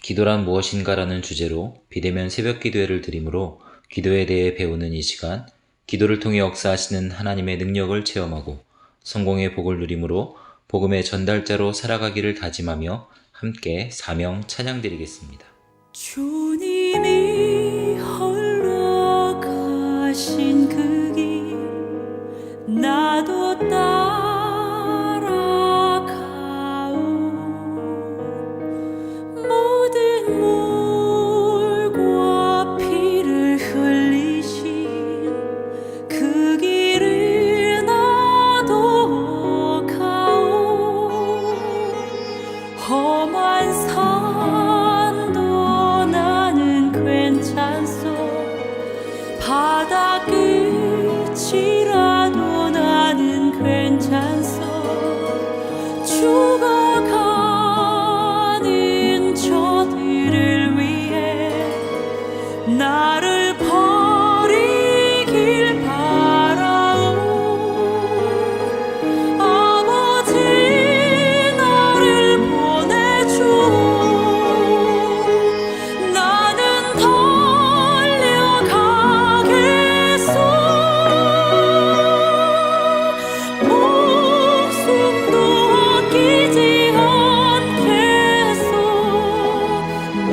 기도란 무엇인가라는 주제로 비대면 새벽 기도회를 드리므로 기도에 대해 배우는 이 시간, 기도를 통해 역사하시는 하나님의 능력을 체험하고 성공의 복을 누림으로 복음의 전달자로 살아가기를 다짐하며 함께 사명 찬양 드리겠습니다. 주님이 홀로 가신 그 길 나도 따라가오. 모든 물과 피를 흘리신 그 길을 나도 가오. 험한 산도 나는 괜찮소. 바다 끝이라도 나는 괜찮소. 죽어가는 저들을 위해 나를 버리길 바라오. 아버지 나를 보내주오. 나는 달려가겠소. 목숨도 아끼지 않겠소.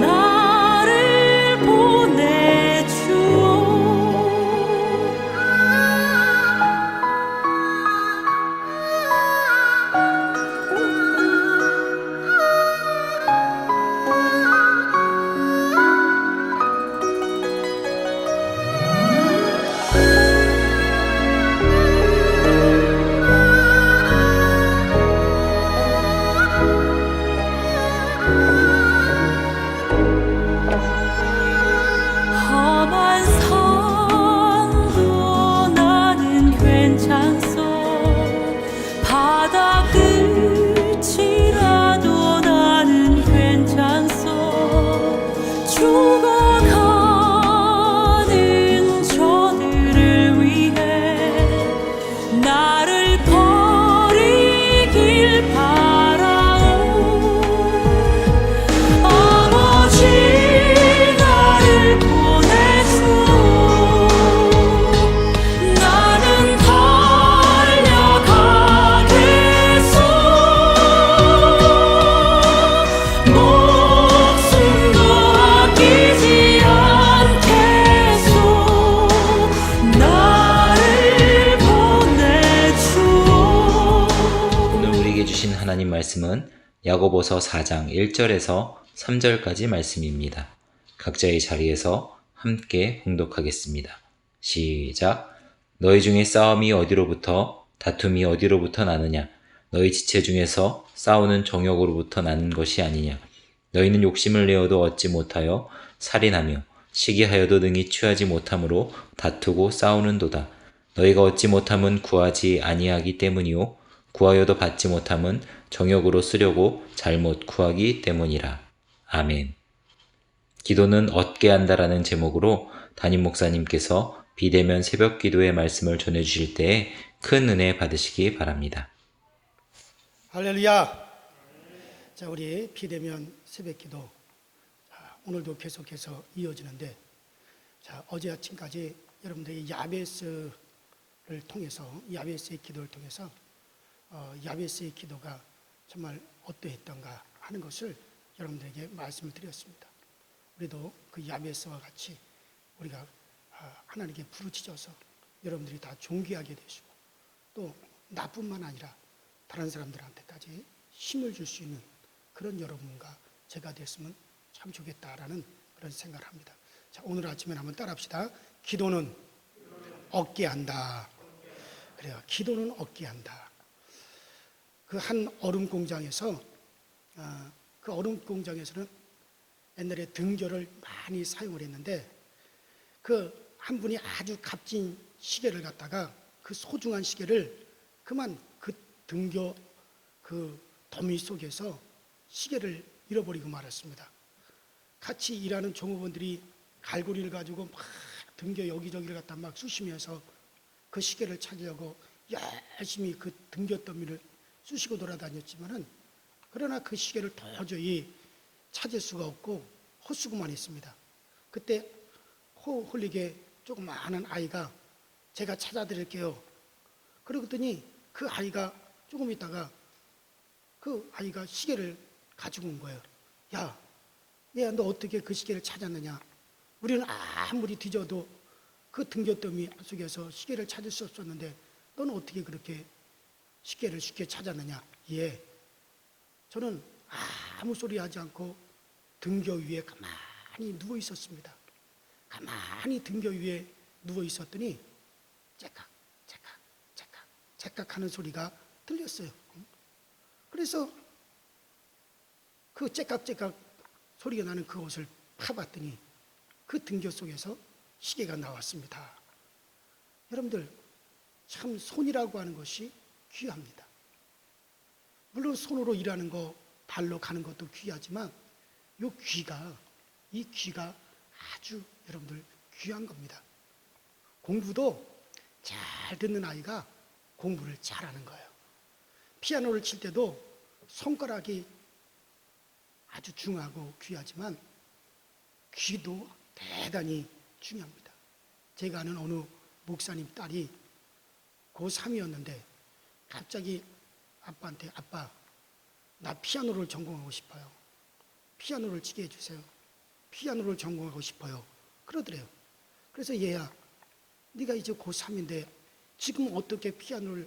나를 보내주오. 험한 산도 나는 괜찮소. 바다 끝이라도 나는 괜찮소. 죽어가는 저들을 위해 나를 버리길 바라오. 아버지 나를 보내주오. 나는 달려가겠소. 목숨도 아끼지 않겠소. 나를 보내주오. 오늘 우리에게 주신 하나님 말씀은 야고보서 4장 1절에서 3절까지 말씀입니다. 각자의 자리에서 함께 봉독하겠습니다. 시작. 너희 중에 싸움이 어디로부터 다툼이 어디로부터 나느냐? 너희 지체 중에서 싸우는 정욕으로부터 나는 것이 아니냐? 너희는 욕심을 내어도 얻지 못하여 살인하며 시기하여도 능히 취하지 못함으로 다투고 싸우는도다. 너희가 얻지 못함은 구하지 아니하기 때문이요 구하여도 받지 못함은 정욕으로 쓰려고 잘못 구하기 때문이라. 아멘. 기도는 얻게 한다라는 제목으로 담임 목사님께서 비대면 새벽 기도의 말씀을 전해주실 때에 큰 은혜 받으시기 바랍니다. 할렐루야. 자, 우리 비대면 새벽기도 오늘도 계속해서 이어지는데, 자, 어제 아침까지 여러분들이 야베스를 통해서 야베스의 기도를 통해서 야베스의 기도가 정말 어떠했던가 하는 것을 여러분들에게 말씀을 드렸습니다. 우리도 그 야베스와 같이 우리가 하나님께 부르짖어서 여러분들이 다 존귀하게 되시고 또 나뿐만 아니라 다른 사람들한테까지 힘을 줄 수 있는 그런 여러분과 제가 됐으면 참 좋겠다라는 그런 생각을 합니다. 자, 오늘 아침에 한번 따라합시다. 기도는 얻게 한다. 그래요. 기도는 얻게 한다. 그 한 얼음 공장에서 그 얼음 공장에서는 옛날에 등교를 많이 사용을 했는데 그 한 분이 아주 값진 시계를 갖다가 그 소중한 시계를 그만 그 등교 그 더미 속에서 시계를 잃어버리고 말았습니다. 같이 일하는 종업원들이 갈고리를 가지고 막 등교 여기저기를 갖다 막 쑤시면서 그 시계를 찾으려고 열심히 그 등교 더미를 쑤시고 돌아다녔지만은 그러나 그 시계를 도저히 찾을 수가 없고 헛수고만 했습니다. 그때 코 흘리게 조그마한 아이가 제가 찾아드릴게요. 그러더니 그 아이가 조금 있다가 그 아이가 시계를 가지고 온 거예요. 야, 얘야 너 어떻게 그 시계를 찾았느냐? 우리는 아무리 뒤져도 그 등굣더미 속에서 시계를 찾을 수 없었는데 너는 어떻게 그렇게 시계를 쉽게 찾았느냐? 예, 저는 아무 소리 하지 않고 등교 위에 가만히 누워 있었습니다. 가만히 등교 위에 누워 있었더니 째깍 째깍 째깍 째깍 하는 소리가 들렸어요. 그래서 그 째깍째깍 소리가 나는 그곳을 파봤더니 그 등교 속에서 시계가 나왔습니다. 여러분들, 참 손이라고 하는 것이 귀합니다. 물론 손으로 일하는 거, 발로 가는 것도 귀하지만 이 귀가 아주 여러분들 귀한 겁니다. 공부도 잘 듣는 아이가 공부를 잘하는 거예요. 피아노를 칠 때도 손가락이 아주 중요하고 귀하지만 귀도 대단히 중요합니다. 제가 아는 어느 목사님 딸이 고3이었는데 갑자기 아빠한테 아빠, 나 피아노를 전공하고 싶어요. 피아노를 치게 해주세요. 피아노를 전공하고 싶어요. 그러더래요. 그래서 얘야, 네가 이제 고3인데 지금 어떻게 피아노를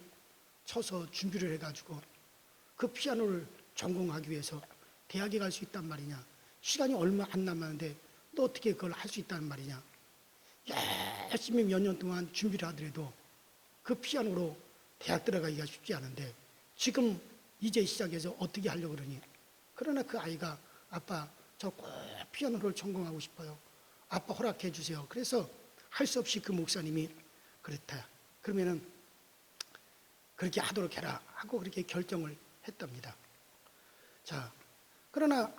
쳐서 준비를 해가지고 그 피아노를 전공하기 위해서 대학에 갈 수 있단 말이냐? 시간이 얼마 안 남았는데 너 어떻게 그걸 할 수 있단 말이냐? 열심히 몇 년 동안 준비를 하더라도 그 피아노로 대학 들어가기가 쉽지 않은데 지금 이제 시작해서 어떻게 하려고 그러니? 그러나 그 아이가 아빠, 저 꼭 피아노를 전공하고 싶어요. 아빠 허락해 주세요. 그래서 할 수 없이 그 목사님이 그렇다. 그러면은 그렇게 하도록 해라 하고 그렇게 결정을 했답니다. 자, 그러나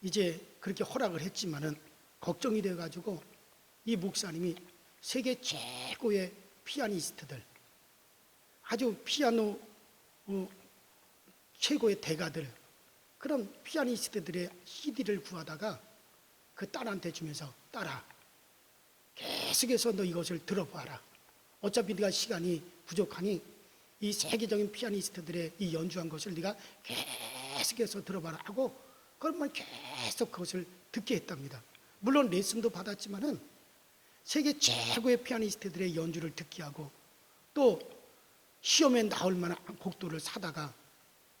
이제 그렇게 허락을 했지만은 걱정이 돼가지고 이 목사님이 세계 최고의 피아니스트들, 아주 피아노 최고의 대가들, 그런 피아니스트들의 CD를 구하다가 그 딸한테 주면서 딸아, 계속해서 너 이것을 들어봐라. 어차피 네가 시간이 부족하니 이 세계적인 피아니스트들의 이 연주한 것을 네가 계속해서 들어봐라 하고 그러면 계속 그것을 듣게 했답니다. 물론 레슨도 받았지만은 세계 최고의 피아니스트들의 연주를 듣게 하고 또 시험에 나올 만한 곡도를 사다가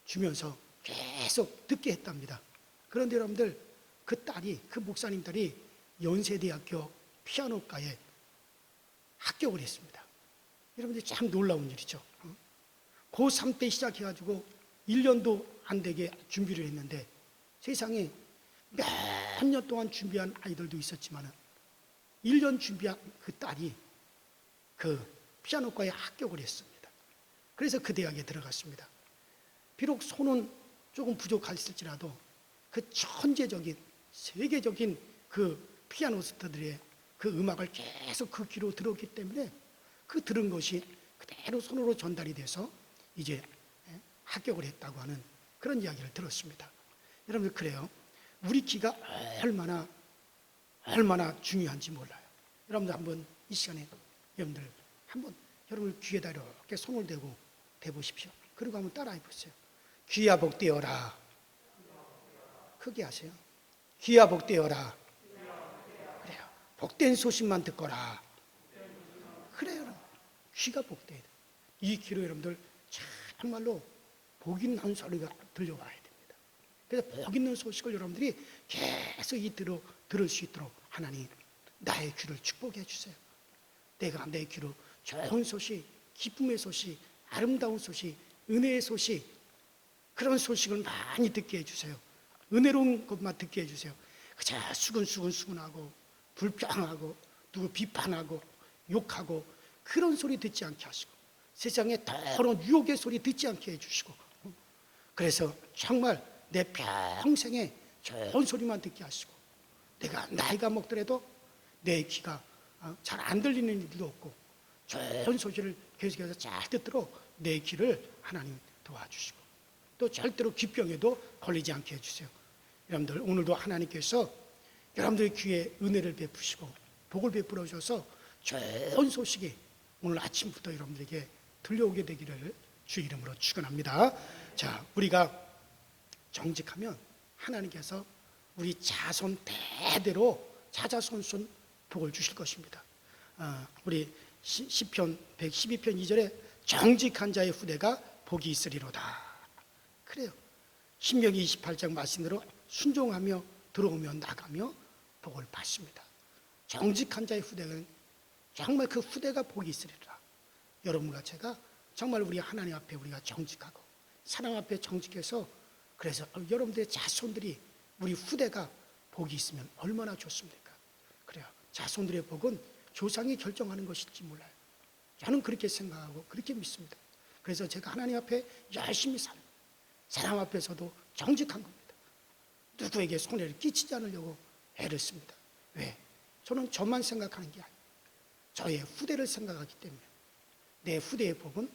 주면서 계속 듣게 했답니다. 그런데 여러분들, 그 목사님 딸이 연세대학교 피아노과에 합격을 했습니다. 여러분들 참 놀라운 일이죠. 고3 때 시작해가지고 1년도 안 되게 준비를 했는데 세상에 몇 년 동안 준비한 아이들도 있었지만 1년 준비한 그 딸이 그 피아노과에 합격을 했습니다. 그래서 그 대학에 들어갔습니다. 비록 손은 조금 부족할지라도 그 천재적인 세계적인 그 피아니스트들의 그 음악을 계속 그 귀로 들었기 때문에 그 들은 것이 그대로 손으로 전달이 돼서 이제 합격을 했다고 하는 그런 이야기를 들었습니다. 여러분들, 그래요. 우리 귀가 얼마나 중요한지 몰라요. 여러분들 한번 이 시간에 여러분들 한번 여러분 귀에다 이렇게 손을 대보십시오. 그리고 한번 따라해 보세요. 귀야 복되어라. 크게 하세요. 귀야 복되어라. 그래요. 복된 소식만 듣거라. 그래요. 여러분. 귀가 복돼야 돼요. 이 귀로 여러분들 정말로 복 있는 소리가 들려와야 됩니다. 그래서 복 있는 소식을 여러분들이 계속 들을 수 있도록 하나님, 나의 귀를 축복해 주세요. 내가 내 귀로 좋은 소식, 기쁨의 소식, 아름다운 소식, 은혜의 소식, 그런 소식을 많이 듣게 해주세요. 은혜로운 것만 듣게 해주세요. 그저 수근수근하고 불평하고 누구 비판하고 욕하고 그런 소리 듣지 않게 하시고 세상에 더러운 유혹의 소리 듣지 않게 해주시고 그래서 정말 내 평생에 좋은 소리만 듣게 하시고 내가 나이가 먹더라도 내 귀가 잘 안 들리는 일도 없고 좋은 소식을 계속해서 잘 듣도록 내 귀를 하나님 도와주시고 또 절대로 귀병에도 걸리지 않게 해주세요. 여러분들 오늘도 하나님께서 여러분들의 귀에 은혜를 베푸시고 복을 베풀어 주셔서 좋은 소식이 오늘 아침부터 여러분들에게 들려오게 되기를 주 이름으로 축원합니다. 자, 우리가 정직하면 하나님께서 우리 자손 대대로 자자손손 복을 주실 것입니다. 우리 시편 112편 2절에 정직한 자의 후대가 복이 있으리로다. 그래요. 신명기 28장 말씀대로 순종하며 들어오며 나가며 복을 받습니다. 정직한 자의 후대는 정말 그 후대가 복이 있으리라. 여러분과 제가 정말 우리 하나님 앞에 우리가 정직하고 사람 앞에 정직해서 그래서 여러분들의 자손들이 우리 후대가 복이 있으면 얼마나 좋습니까? 그래요. 자손들의 복은 조상이 결정하는 것일지 몰라요. 저는 그렇게 생각하고 그렇게 믿습니다. 그래서 제가 하나님 앞에 열심히 사는 사람 앞에서도 정직한 겁니다. 누구에게 손해를 끼치지 않으려고 애를 씁니다. 왜? 저는 저만 생각하는 게 아니에요. 저의 후대를 생각하기 때문에 내 후대의 복은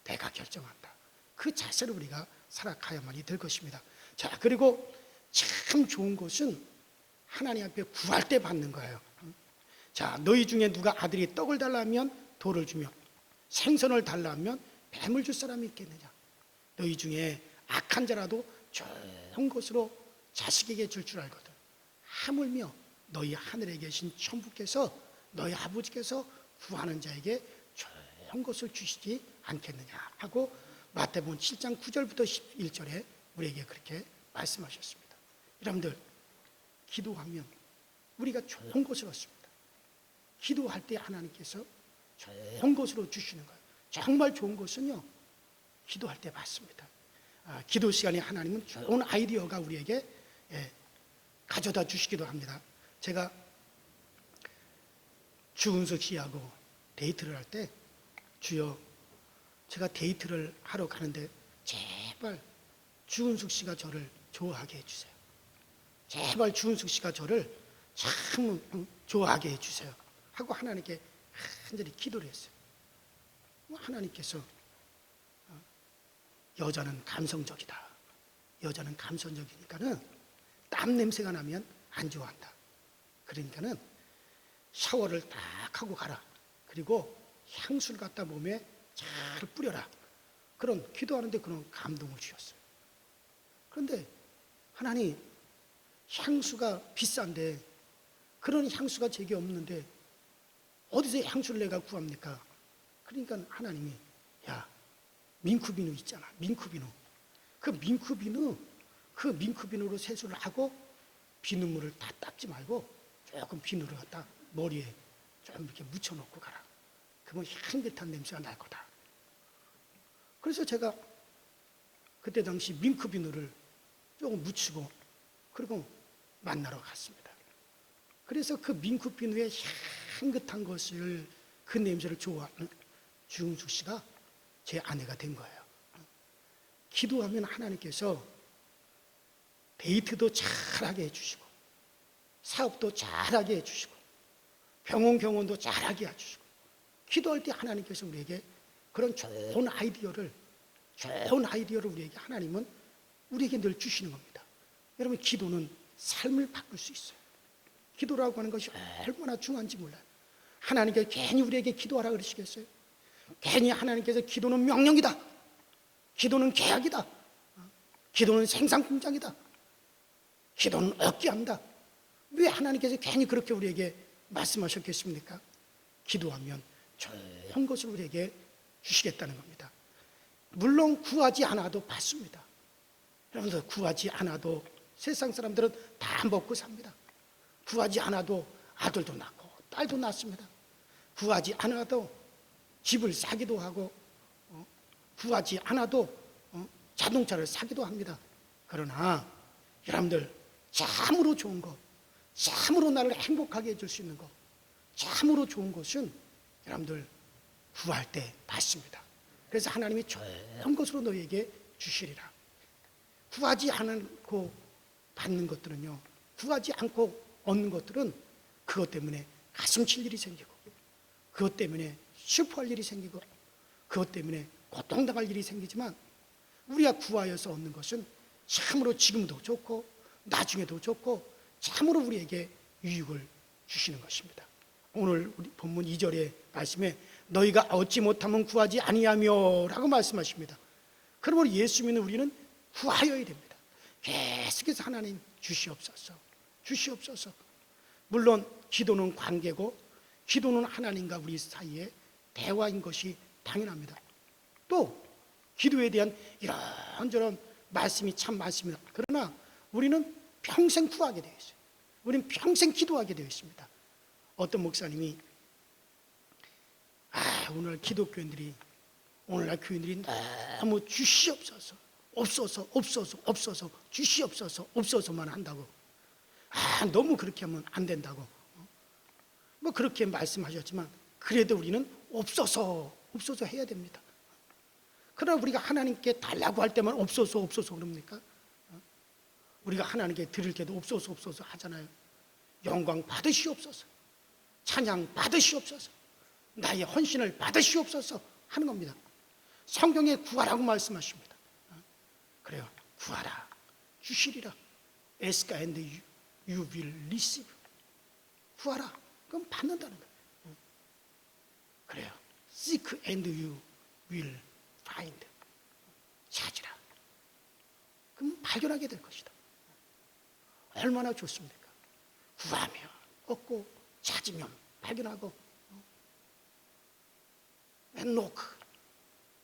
내가 결정한다. 그 자세로 우리가 살아가야만이 될 것입니다. 자, 그리고 참 좋은 것은 하나님 앞에 구할 때 받는 거예요. 자, 너희 중에 누가 아들이 떡을 달라면 돌을 주며 생선을 달라면 뱀을 줄 사람이 있겠느냐. 너희 중에 악한 자라도 좋은 것으로 자식에게 줄 줄 알거든. 하물며 너희 하늘에 계신 천부께서 너희 아버지께서 구하는 자에게 좋은 것을 주시지 않겠느냐 하고 마태복음 7장 9절부터 11절에 우리에게 그렇게 말씀하셨습니다. 여러분들 기도하면 우리가 좋은 것을 얻습니다. 기도할 때 하나님께서 좋은 것으로 주시는 거예요. 정말 좋은 것은요, 기도할 때 받습니다. 기도 시간에 하나님은 좋은 아이디어가 우리에게 가져다 주시기도 합니다. 제가 주은석 씨하고 데이트를 할 때 주여 제가 데이트를 하러 가는데 제발 주은숙 씨가 저를 좋아하게 해주세요. 제발 주은숙 씨가 저를 참 좋아하게 해주세요 하고 하나님께 간절히 기도를 했어요. 하나님께서 여자는 감성적이다. 여자는 감성적이니까는 땀 냄새가 나면 안 좋아한다. 그러니까는 샤워를 딱 하고 가라. 그리고 향수를 갖다 몸에 잘 뿌려라. 그런 기도하는데 그런 감동을 주셨어요. 그런데 하나님, 향수가 비싼데 그런 향수가 제게 없는데 어디서 향수를 내가 구합니까? 그러니까 하나님이 야, 민크비누 있잖아. 민크비누. 그 민크비누로 세수를 하고 비눗물을 다 닦지 말고 조금 비누를 갖다 머리에 좀 이렇게 묻혀놓고 가라. 그러면 향긋한 냄새가 날 거다. 그래서 제가 그때 당시 민크비누를 조금 묻히고 그리고 만나러 갔습니다. 그래서 그 민크비누의 향긋한 것을 그 냄새를 좋아하는 주은숙 씨가 제 아내가 된 거예요. 기도하면 하나님께서 데이트도 잘하게 해주시고 사업도 잘하게 해주시고 병원도 잘하게 해주시고 기도할 때 하나님께서 우리에게 그런 좋은 아이디어를 우리에게 하나님은 우리에게 늘 주시는 겁니다. 여러분 기도는 삶을 바꿀 수 있어요. 기도라고 하는 것이 얼마나 중요한지 몰라요. 하나님께서 괜히 우리에게 기도하라 그러시겠어요? 괜히 하나님께서 기도는 명령이다. 기도는 계약이다. 기도는 생산공장이다. 기도는 얻게 한다. 왜 하나님께서 괜히 그렇게 우리에게 말씀하셨겠습니까? 기도하면 좋은 것을 우리에게 주시겠다는 겁니다. 물론 구하지 않아도 받습니다. 여러분들 구하지 않아도 세상 사람들은 다 먹고 삽니다. 구하지 않아도 아들도 낳고 딸도 낳습니다. 구하지 않아도 집을 사기도 하고 구하지 않아도 자동차를 사기도 합니다. 그러나 여러분들 참으로 좋은 것, 참으로 나를 행복하게 해줄 수 있는 것, 참으로 좋은 것은 여러분들 구할 때 받습니다. 그래서 하나님이 좋은 것으로 너희에게 주시리라. 구하지 않고 받는 것들은요, 구하지 않고 얻는 것들은 그것 때문에 가슴 칠 일이 생기고 그것 때문에 슬퍼할 일이 생기고 그것 때문에 고통당할 일이 생기지만 우리가 구하여서 얻는 것은 참으로 지금도 좋고 나중에도 좋고 참으로 우리에게 유익을 주시는 것입니다. 오늘 우리 본문 2절의 말씀에 너희가 얻지 못하면 구하지 아니하며 라고 말씀하십니다. 그러므로 예수 믿는 우리는 구하여야 됩니다. 계속해서 하나님 주시옵소서, 주시옵소서. 물론 기도는 관계고 기도는 하나님과 우리 사이의 대화인 것이 당연합니다. 또 기도에 대한 이런저런 말씀이 참 많습니다. 그러나 우리는 평생 구하게 되어 있어요. 우리는 평생 기도하게 되어 있습니다. 어떤 목사님이 오늘 기독교인들이 오늘날 교인들이 너무 주시옵소서 없어서 주시옵소서 없어서만 한다고, 너무 그렇게 하면 안 된다고 뭐 그렇게 말씀하셨지만 그래도 우리는 없어서 해야 됩니다. 그러나 우리가 하나님께 달라고 할 때만 없어서 그럽니까? 우리가 하나님께 드릴 때도 없어서 하잖아요. 영광 받으시옵소서, 찬양 받으시옵소서, 나의 헌신을 받으시옵소서 하는 겁니다. 성경에 구하라고 말씀하십니다. 그래요. 구하라 주시리라. Ask and you will receive. 구하라 그럼 받는다는 거예요. 그래요. Seek and you will find. 찾으라 그럼 발견하게 될 것이다. 얼마나 좋습니까? 구하면 얻고 찾으면 발견하고 knock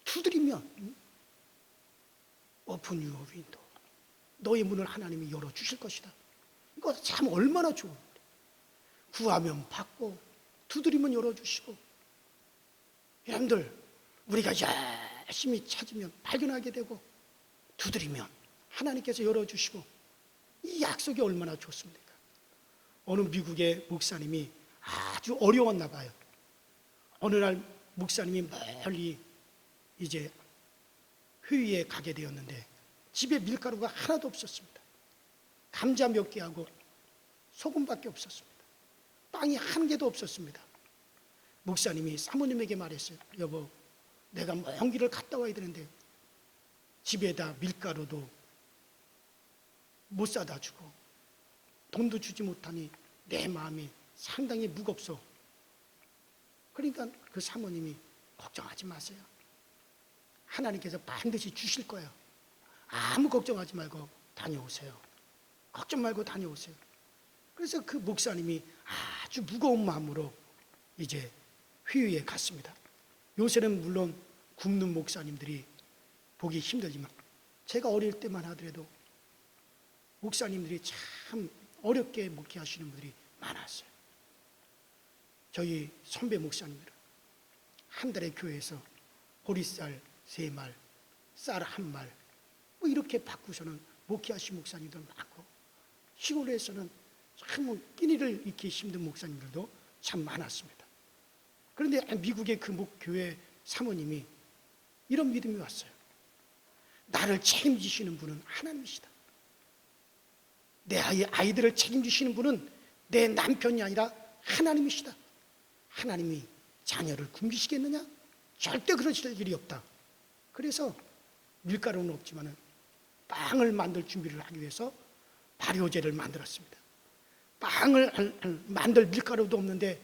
두드리면 open your window. 너의 문을 하나님이 열어주실 것이다. 이거 참 얼마나 좋은 일이에요. 구하면 받고 두드리면 열어주시고. 여러분들 우리가 열심히 찾으면 발견하게 되고 두드리면 하나님께서 열어주시고, 이 약속이 얼마나 좋습니까? 어느 미국의 목사님이 아주 어려웠나 봐요. 어느 날 목사님이 멀리 이제 회의에 가게 되었는데 집에 밀가루가 하나도 없었습니다. 감자 몇 개하고 소금밖에 없었습니다. 빵이 한 개도 없었습니다. 목사님이 사모님에게 말했어요. 여보, 내가 먼 길을 갔다 와야 되는데 집에다 밀가루도 못 사다 주고 돈도 주지 못하니 내 마음이 상당히 무겁소. 그러니까 그 사모님이 걱정하지 마세요. 하나님께서 반드시 주실 거예요. 아무 걱정하지 말고 다녀오세요. 걱정 말고 다녀오세요. 그래서 그 목사님이 아주 무거운 마음으로 이제 회의에 갔습니다. 요새는 물론 굶는 목사님들이 보기 힘들지만 제가 어릴 때만 하더라도 목사님들이 참 어렵게 목회하시는 분들이 많았어요. 저희 선배 목사님들은 한 달에 교회에서 보리쌀 3말, 쌀 1말 뭐 이렇게 바꾸서는 목회하신 목사님들 많고, 시골에서는 참 끼니를 잃기 힘든 목사님들도 참 많았습니다. 그런데 미국의 그 교회 사모님이 이런 믿음이 왔어요. 나를 책임지시는 분은 하나님이시다. 내 아이들을 책임지시는 분은 내 남편이 아니라 하나님이시다. 하나님이 자녀를 굶기시겠느냐? 절대 그러실 일이 없다. 그래서 밀가루는 없지만은 빵을 만들 준비를 하기 위해서 발효제를 만들었습니다. 빵을 만들 밀가루도 없는데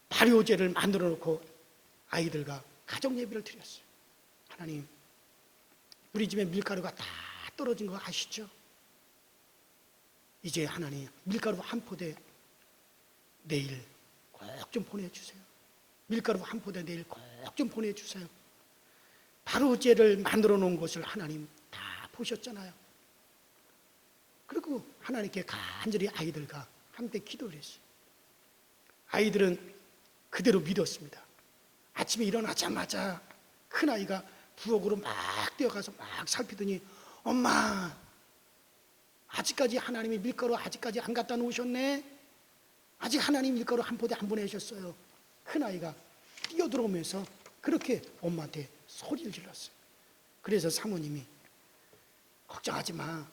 발효제를 만들어 놓고 아이들과 가정 예배를 드렸어요. 하나님, 우리 집에 밀가루가 다 떨어진 거 아시죠? 이제 하나님 밀가루 한 포대 내일 꼭 좀 보내주세요. 밀가루 한 포대 내일 꼭 좀 보내주세요. 발효제를 만들어 놓은 것을 하나님 다 보셨잖아요. 그리고 하나님께 간절히 아이들과 함께 기도를 했어요. 아이들은 그대로 믿었습니다. 아침에 일어나자마자 큰아이가 부엌으로 막 뛰어가서 막 살피더니 엄마, 아직까지 하나님이 밀가루 아직까지 안 갖다 놓으셨네? 아직 하나님 밀가루 한 포대 안 보내셨어요. 큰아이가 뛰어들어오면서 그렇게 엄마한테 소리를 질렀어요. 그래서 사모님이 걱정하지 마.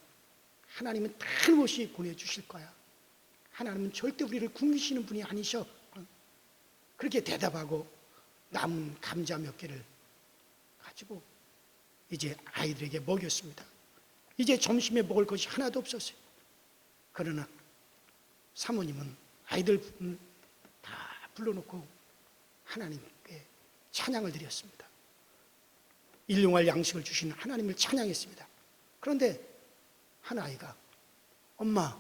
하나님은 틀림없이 보내주실 거야. 하나님은 절대 우리를 굶기시는 분이 아니셔. 그렇게 대답하고 남은 감자 몇 개를 가지고 이제 아이들에게 먹였습니다. 이제 점심에 먹을 것이 하나도 없었어요. 그러나 사모님은 아이들 다 불러놓고 하나님께 찬양을 드렸습니다. 일용할 양식을 주신 하나님을 찬양했습니다. 그런데 한 아이가 엄마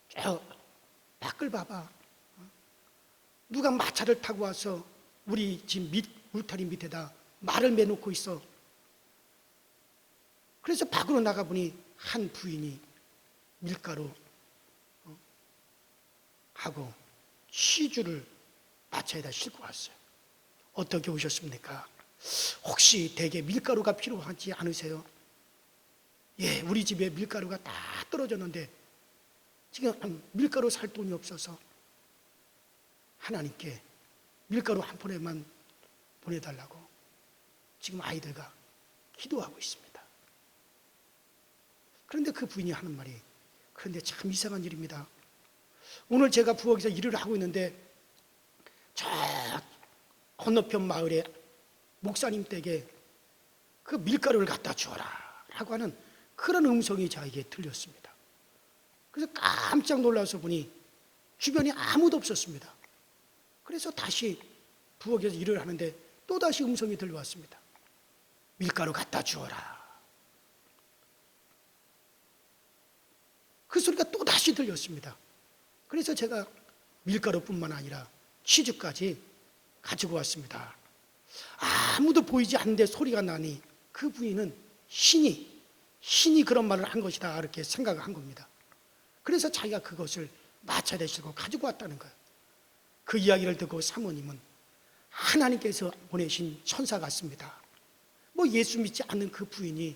저 밖을 봐봐. 누가 마차를 타고 와서 우리 집 울타리 밑에다 말을 매놓고 있어. 그래서 밖으로 나가보니 한 부인이 밀가루 하고 치주를 마차에다 싣고 왔어요. 어떻게 오셨습니까? 혹시 댁에 밀가루가 필요하지 않으세요? 예, 우리 집에 밀가루가 다 떨어졌는데 지금 밀가루 살 돈이 없어서 하나님께 밀가루 한 포대만 보내달라고 지금 아이들과 기도하고 있습니다. 그런데 그 부인이 하는 말이, 그런데 참 이상한 일입니다. 오늘 제가 부엌에서 일을 하고 있는데 저 건너편 마을에 목사님 댁에 그 밀가루를 갖다 주어라 라고 하는 그런 음성이 저에게 들렸습니다. 그래서 깜짝 놀라서 보니 주변에 아무도 없었습니다. 그래서 다시 부엌에서 일을 하는데 또다시 음성이 들려왔습니다. 밀가루 갖다 주어라. 그 소리가 또다시 들렸습니다. 그래서 제가 밀가루뿐만 아니라 치즈까지 가지고 왔습니다. 아무도 보이지 않는데 소리가 나니 그 부인은 신이 그런 말을 한 것이다 이렇게 생각을 한 겁니다. 그래서 자기가 그것을 마차에 싣고 가지고 왔다는 거예요. 그 이야기를 듣고 사모님은 하나님께서 보내신 천사 같습니다. 뭐 예수 믿지 않는 그 부인이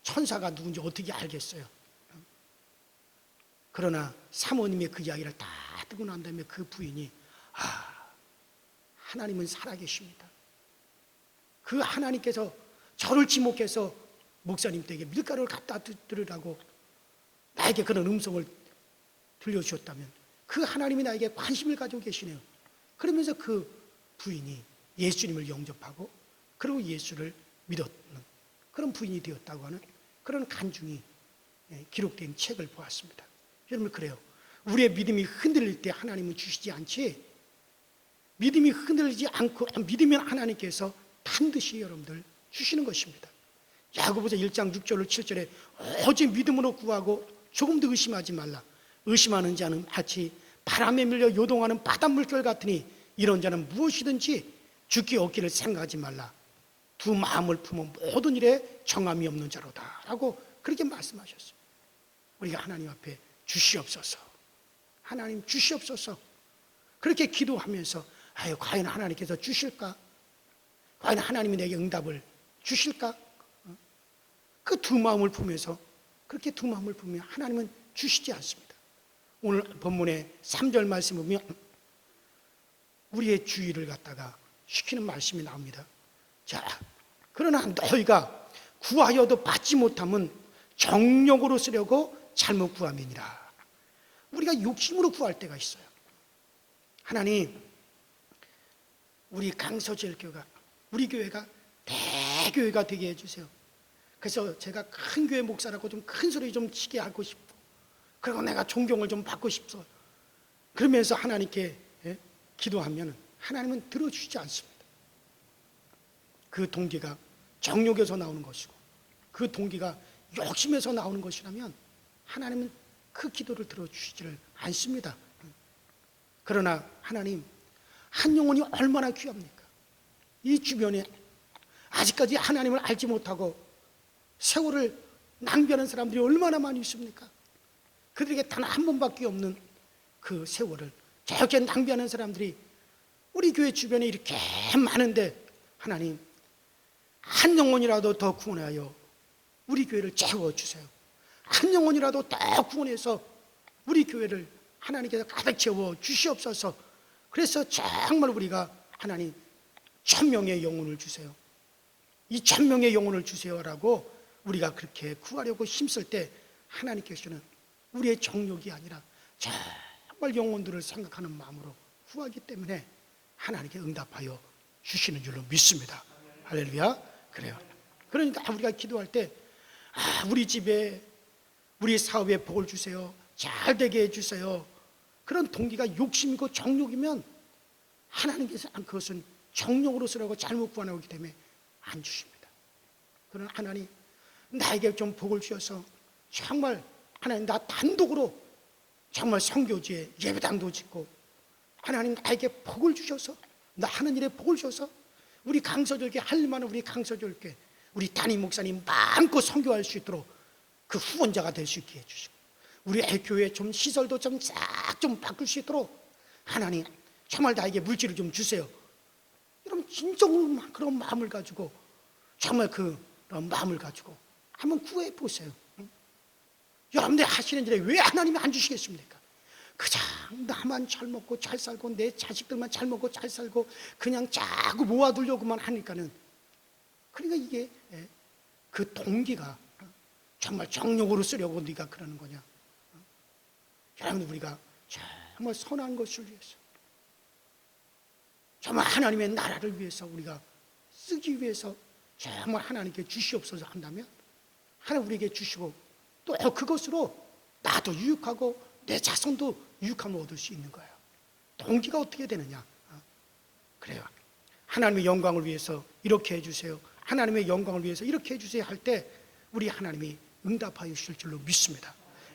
천사가 누군지 어떻게 알겠어요? 그러나 사모님의 그 이야기를 다 듣고 난 다음에 그 부인이 하나님은 살아계십니다. 그 하나님께서 저를 지목해서 목사님 댁에 밀가루를 갖다 드리라고 나에게 그런 음성을 들려주셨다면 그 하나님이 나에게 관심을 가지고 계시네요. 그러면서 그 부인이 예수님을 영접하고 그리고 예수를 믿었는 그런 부인이 되었다고 하는 그런 간증이 기록된 책을 보았습니다. 여러분, 그래요. 우리의 믿음이 흔들릴 때 하나님은 주시지 않지, 믿음이 흔들리지 않고 믿으면 하나님께서 반드시 여러분들 주시는 것입니다. 야고보서 1장 6절 7절에 오직 믿음으로 구하고 조금도 의심하지 말라. 의심하는 자는 마치 바람에 밀려 요동하는 바닷물결 같으니 이런 자는 무엇이든지 죽기 얻기를 생각하지 말라. 두 마음을 품은 모든 일에 정함이 없는 자로다 라고 그렇게 말씀하셨어요. 우리가 하나님 앞에 주시옵소서, 하나님 주시옵소서 그렇게 기도하면서 과연 하나님께서 주실까? 과연 하나님이 내게 응답을 주실까? 그 두 마음을 품면서 그렇게 두 마음을 품으면 하나님은 주시지 않습니다. 오늘 본문의 3절 말씀 보면 우리의 주의를 갖다가 시키는 말씀이 나옵니다. 자, 그러나 너희가 구하여도 받지 못함은 정욕으로 쓰려고 잘못 구함이니라. 우리가 욕심으로 구할 때가 있어요. 하나님, 우리 강서제일교회가 우리 교회가 대교회가 되게 해주세요. 그래서 제가 큰 교회 목사라고 좀 큰 소리 좀 치게 하고 싶고, 그리고 내가 존경을 좀 받고 싶어. 그러면서 하나님께 기도하면 하나님은 들어주시지 않습니다. 그 동기가 정욕에서 나오는 것이고 그 동기가 욕심에서 나오는 것이라면 하나님은 그 기도를 들어주시지를 않습니다. 그러나 하나님, 한 영혼이 얼마나 귀합니까? 이 주변에 아직까지 하나님을 알지 못하고 세월을 낭비하는 사람들이 얼마나 많이 있습니까? 그들에게 단 한 번밖에 없는 그 세월을 저렇게 낭비하는 사람들이 우리 교회 주변에 이렇게 많은데 하나님, 한 영혼이라도 더 구원하여 우리 교회를 채워주세요. 한 영혼이라도 더 구원해서 우리 교회를 하나님께서 가득 채워 주시옵소서. 그래서 정말 우리가 하나님 1000명의 영혼을 주세요, 이 1000명의 영혼을 주세요라고 우리가 그렇게 구하려고 힘쓸 때 하나님께서는 우리의 정욕이 아니라 정말 영혼들을 생각하는 마음으로 구하기 때문에 하나님께 응답하여 주시는 줄로 믿습니다. 할렐루야. 그래요. 그러니까 우리가 기도할 때 우리 집에 우리 사업에 복을 주세요. 잘 되게 해주세요. 그런 동기가 욕심이고 정욕이면 하나님께서 그것은 정욕으로 쓰라고 잘못 구하기 때문에 안 주십니다. 그러나 하나님 나에게 좀 복을 주셔서 정말 하나님 나 단독으로 정말 선교지에 예배당도 짓고 하나님 나에게 복을 주셔서 나 하는 일에 복을 주셔서 우리 강서절께 할 만한 우리 강서절께 우리 담임 목사님 마음껏 선교할 수 있도록 그 후원자가 될 수 있게 해주시고 우리 교회 좀 시설도 좀 싹 좀 바꿀 수 있도록 하나님 정말 나에게 물질을 좀 주세요. 여러분 진정으로 그런 마음을 가지고 정말 그런 마음을 가지고 한번 구해 보세요. 여러분들 하시는 일에 왜 하나님이 안 주시겠습니까? 그냥 나만 잘 먹고 잘 살고 내 자식들만 잘 먹고 잘 살고 그냥 자꾸 모아두려고만 하니까는 그러니까 이게 그 동기가 정말 정욕으로 쓰려고 네가 그러는 거냐? 여러분 우리가 정말 선한 것을 위해서 정말 하나님의 나라를 위해서 우리가 쓰기 위해서 정말 하나님께 주시옵소서 한다면 하나님 우리에게 주시고 또 그것으로 나도 유익하고 내 자손도 유익함을 얻을 수 있는 거예요. 동기가 어떻게 되느냐? 그래요. 하나님의 영광을 위해서 이렇게 해주세요. 하나님의 영광을 위해서 이렇게 해주세요 할 때 우리 하나님이 응답하여 주실 줄로 믿습니다.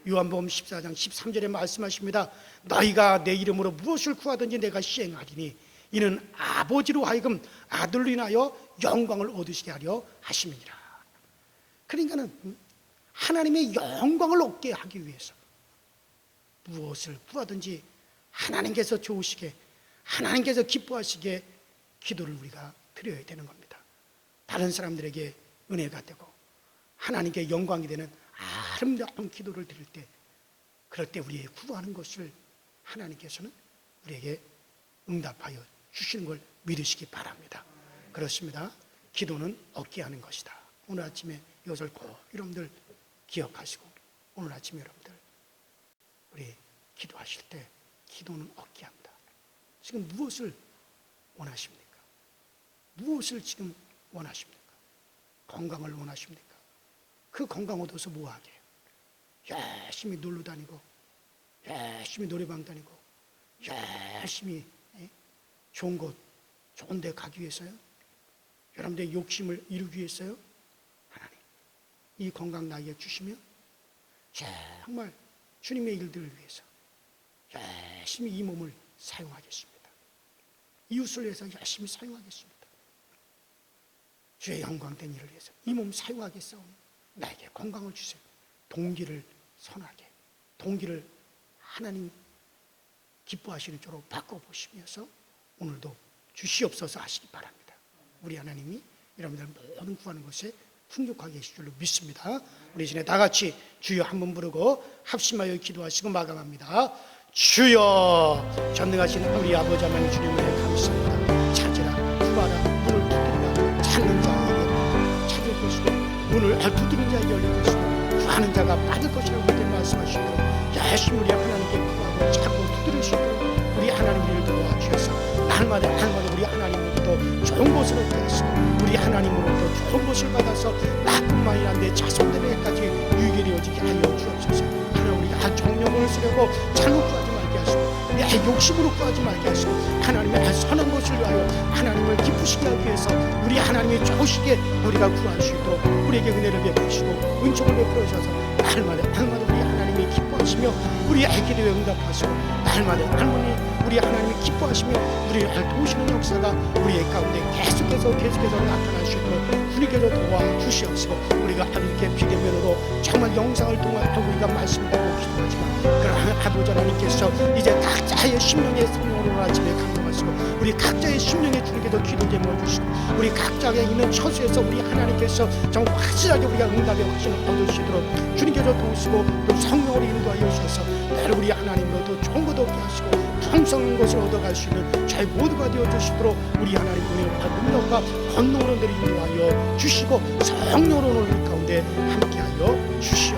요한복음 14장 13절에 말씀하십니다. 너희가 내 이름으로 무엇을 구하든지 내가 시행하리니 이는 아버지로 하여금 아들로 인하여 영광을 얻으시게 하려 하심이니라. 그러니까는 하나님의 영광을 얻게 하기 위해서 무엇을 구하든지 하나님께서 좋으시게 하나님께서 기뻐하시게 기도를 우리가 드려야 되는 겁니다. 다른 사람들에게 은혜가 되고 하나님께 영광이 되는 아름다운 기도를 드릴 때 그럴 때 우리의 구하는 것을 하나님께서는 우리에게 응답하여 주시는 걸 믿으시기 바랍니다. 그렇습니다. 기도는 얻게 하는 것이다. 오늘 아침에 이것을 꼭 여러분들 기억하시고 오늘 아침에 여러분들 우리 기도하실 때 기도는 얻게 합니다. 지금 무엇을 원하십니까? 무엇을 지금 원하십니까? 건강을 원하십니까? 그 건강 얻어서 뭐하게 해요? 열심히 놀러 다니고 열심히 노래방 다니고 열심히 좋은 곳 좋은 데 가기 위해서요? 여러분들의 욕심을 이루기 위해서요? 하나님 이 건강 나에게 주시면 정말 주님의 일들을 위해서 열심히 이 몸을 사용하겠습니다. 이웃을 위해서 열심히 사용하겠습니다. 주의 영광된 일을 위해서 이 몸 사용하겠사오니 나에게 건강을 주세요. 동기를 선하게 동기를 하나님 기뻐하시는 쪽으로 바꿔보시면서 오늘도 주시옵소서 하시기 바랍니다. 우리 하나님이 여러분들 모든 구하는 것에 풍족하게 하실 줄로 믿습니다. 우리 이제 다 같이 주여 한번 부르고 합심하여 기도하시고 마감합니다. 주여 전능하신 우리 아버지 하나님 주님을 감사합니다. 찾으라 구하라 문을 두드리라 찾는 자에게 찾을 것이고 문을 두드리는 자에게 열릴 것이고 구하는 자가 받을 것이라고 그렇게 말씀하시고 열심히 우리 하나님께 구하고 찾고 두드릴 수 있도록 우리 하나님을 도와주셔서 날마다 우리 하나님으로부터 좋은 것을 얻게 하시고 우리 하나님으로부터 좋은 것을 받아서 나뿐만 아니라 내 자손들에게까지 유익이 되어지게 하여 주옵소서. 하나님 우리가 정령을 쓰려고 잘못 구하지 말게 하시고 내 욕심으로 구하지 말게 하시고 하나님의 선한 것을 위하여 하나님을 기쁘시게 하기 위해서 우리 하나님이 좋으시게 우리가 구할 수 있도록 우리에게 은혜를 베푸시고 은총을 베풀어 주셔서 날마다 우리 하나님이 기뻐하시며 우리 기도에 응답하시고 날마다 우리 하나님이 기뻐하시며 우리를 도우시는 역사가 우리의 가운데 계속해서 나타날 수 있도록 주님께서 도와주시옵시고 우리가 하나님께 비대면으로 정말 영상을 통하여 우리가 말씀을 듣고 기도하지만 그러나 아버지 하나님께서 이제 각자의 심령의 성령으로 아침에 감동하시고 우리 각자의 심령의 주님께서 기도 제목을 주시고 우리 각자가 있는 처소에서 우리 하나님께서 정말 확실하게 우리가 응답의 확신을 얻을 수 있도록 주님께서 도우시고 또 성령으로 인도하여 주셔서 늘 우리 하나님으로도 좋은 것도 얻게 하시고 풍성한 것을 얻어갈 수 있는 저희 모두가 되어주시도록 우리 하나님 은혜와 능력과 권능으로 늘 인도하여 주시고 성령으로 우리 가운데 함께하여 주시옵소서.